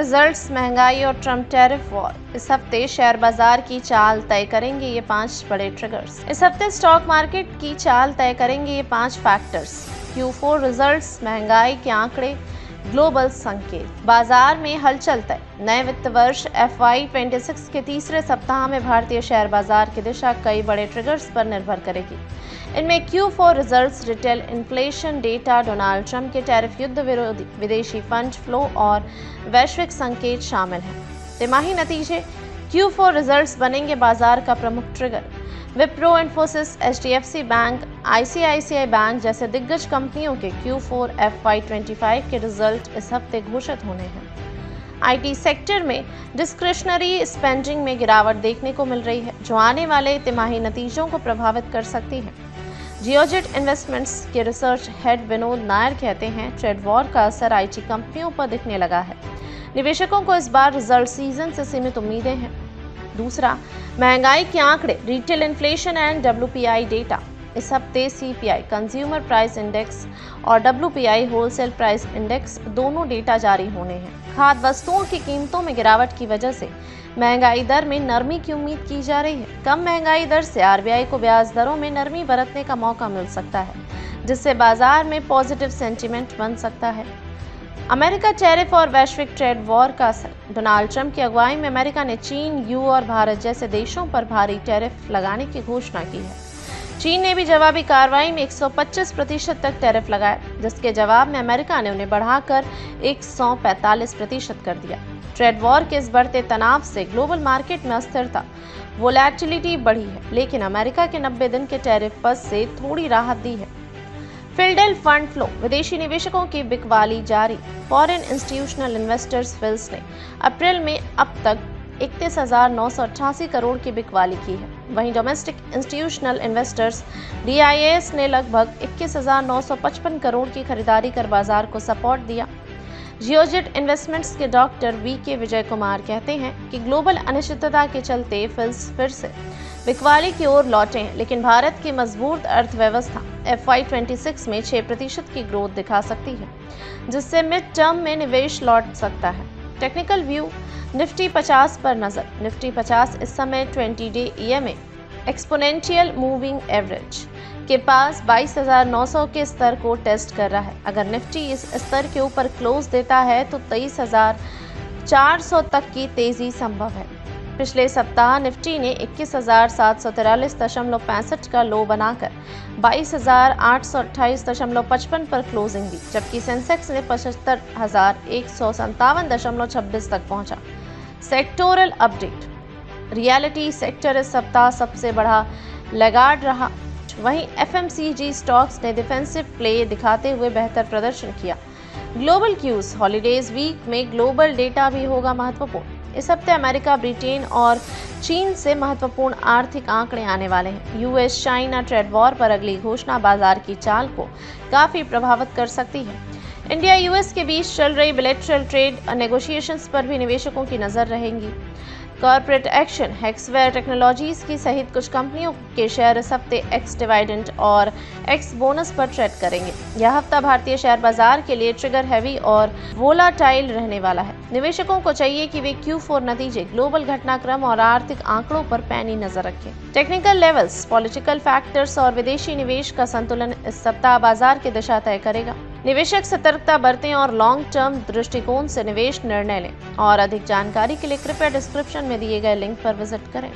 Results, महंगाई और Trump tariff war. इस हफ्ते शेयर बाजार की चाल तय करेंगे ये 5 बड़े ट्रिगर्स। इस हफ्ते स्टॉक मार्केट की चाल तय करेंगे ये 5 फैक्टर्स। Q4 रिजल्ट्स, महंगाई के आंकड़े, ग्लोबल संकेत। बाजार में हलचल तय। नए वित्त वर्ष FY26 के तीसरे सप्ताह में भारतीय शेयर बाजार की दिशा कई बड़े ट्रिगर्स पर निर्भर करेगी। इनमें Q4 results, retail inflation data, Donald Trump के टैरिफ युद्ध विरोधी, विदेशी फंड फ्लो और वैश्विक संकेत शामिल हैं। तिमाही नतीजे। Q4 रिजल्ट्स बनेंगे बाजार का प्रमुख trigger. Wipro, Infosys, HDFC bank, ICICI bank जैसे दिग्गज कंपनियों के Q4 FY25 के रिजल्ट इस हफ्ते घोषित होने हैं। IT सेक्टर में डिस्क्रिशनरी स्पेंडिंग में गिरावट देखने को मिल रही है, जो आने वाले तिमाही नतीजों को प्रभावित कर सकती है। जियोजेट इन्वेस्टमेंट्स के रिसर्च हेड विनोद नायर कहते हैं, ट्रेड वॉर का असर IT कंपनियों पर दिखने लगा है। निवेशकों को इस बार रिजल्ट सीजन से सीमित उम्मीदें हैं। दूसरा, महंगाई के आंकड़े, retail inflation and WPI data. इस हफ्ते CPI कंज्यूमर प्राइस इंडेक्स और WPI होलसेल प्राइस इंडेक्स दोनों डेटा जारी होने हैं। खाद्य वस्तुओं की कीमतों में गिरावट की वजह से महंगाई दर में नरमी की उम्मीद की जा रही है। कम महंगाई दर से RBI को ब्याज दरों में नरमी बरतने का मौका मिल सकता है, जिससे बाजार में पॉजिटिव सेंटीमेंट बन सकता है। अमेरिका टैरिफ और वैश्विक ट्रेड वॉर का असर। डोनाल्ड ट्रंप की अगुवाई में अमेरिका ने चीन, EU और भारत जैसे देशों पर भारी टैरिफ लगाने की घोषणा की है। चीन ने भी जवाबी कार्रवाई में 125% तक टैरिफ लगाया, जिसके जवाब में अमेरिका ने उन्हें बढ़ाकर 145% कर दिया। ट्रेड वॉर के इस बढ़ते तनाव से ग्लोबल मार्केट में अस्थिरता, वोलैटिलिटी बढ़ी है, लेकिन अमेरिका के 90 दिन के टैरिफ पद से थोड़ी राहत दी है। फिल्डेल फंड फ्लो, विदेशी निवेशकों की बिकवाली जारी। फॉरेन इंस्टीट्यूशनल इन्वेस्टर्स फिल्स ने अप्रैल में अब तक 31,988 करोड़ की बिकवाली की है। वहीं डोमेस्टिक इंस्टीट्यूशनल इन्वेस्टर्स DIAs ने लगभग 21,955 करोड़ की खरीदारी कर बाजार को सपोर्ट दिया। जियोजेट इन्वेस्टमेंट्स के डॉक्टर VK विजय कुमार कहते हैं कि ग्लोबल अनिश्चितता के चलते फिल्स फिर से बिकवाली की ओर लौटे हैं, लेकिन भारत की मजबूत अर्थव्यवस्था FY26 में 6% की ग्रोथ दिखा सकती है, जिससे मिड टर्म में निवेश लौट सकता है। Technical view. निफ्टी 50 पर नजर। निफ्टी 50 इस समय 20-डे EMA एक्सपोनेंशियल मूविंग एवरेज के पास 22,900 के स्तर को टेस्ट कर रहा है। अगर निफ्टी इस स्तर के ऊपर क्लोज देता है तो 23,400 तक की तेजी संभव है। पिछले सप्ताह निफ्टी ने 21,743.65 का लो बनाकर 22,828.55 पर क्लोजिंग दी, जबकि सेंसेक्स ने 75,157.26 तक पहुंचा। Sectoral update. रियलिटी सेक्टर इस सप्ताह सबसे बड़ा लैगार्ड रहा। वहीं FMCG स्टॉक्स ने डिफेंसिव प्ले दिखाते हुए बेहतर प्रदर्शन किया। Global cues. हॉलीडेज वीक में ग्लोबल डेटा भी होगा महत्वपूर्ण। इस हफ्ते अमेरिका, ब्रिटेन और चीन से महत्वपूर्ण आर्थिक आंकड़े आने वाले हैं। US चाइना ट्रेड वॉर पर अगली घोषणा बाजार की चाल को काफी प्रभावित कर सकती है। इंडिया US के बीच चल रही बिलेटरल ट्रेड नेगोशिएशंस पर भी निवेशकों की नजर रहेंगी। Corporate action. हेक्सवेयर टेक्नोलॉजीज की सहित कुछ कंपनियों के शेयर इस हफ्ते एक्स डिविडेंड और एक्स बोनस पर ट्रेड करेंगे। यह हफ्ता भारतीय शेयर बाजार के लिए ट्रिगर हैवी और वोलाटाइल रहने वाला है। निवेशकों को चाहिए कि वे Q4 नतीजे, ग्लोबल घटनाक्रम और आर्थिक आंकड़ों पर पैनी नजर रखें। टेक्निकल लेवल्स, पॉलिटिकल फैक्टर्स और विदेशी निवेश का संतुलन इस सप्ताह बाजार की दिशा तय करेगा। निवेशक सतर्कता बरतें और लॉन्ग टर्म दृष्टिकोण से निवेश निर्णय लें। और अधिक जानकारी के लिए कृपया डिस्क्रिप्शन में दिए गए लिंक पर विजिट करें।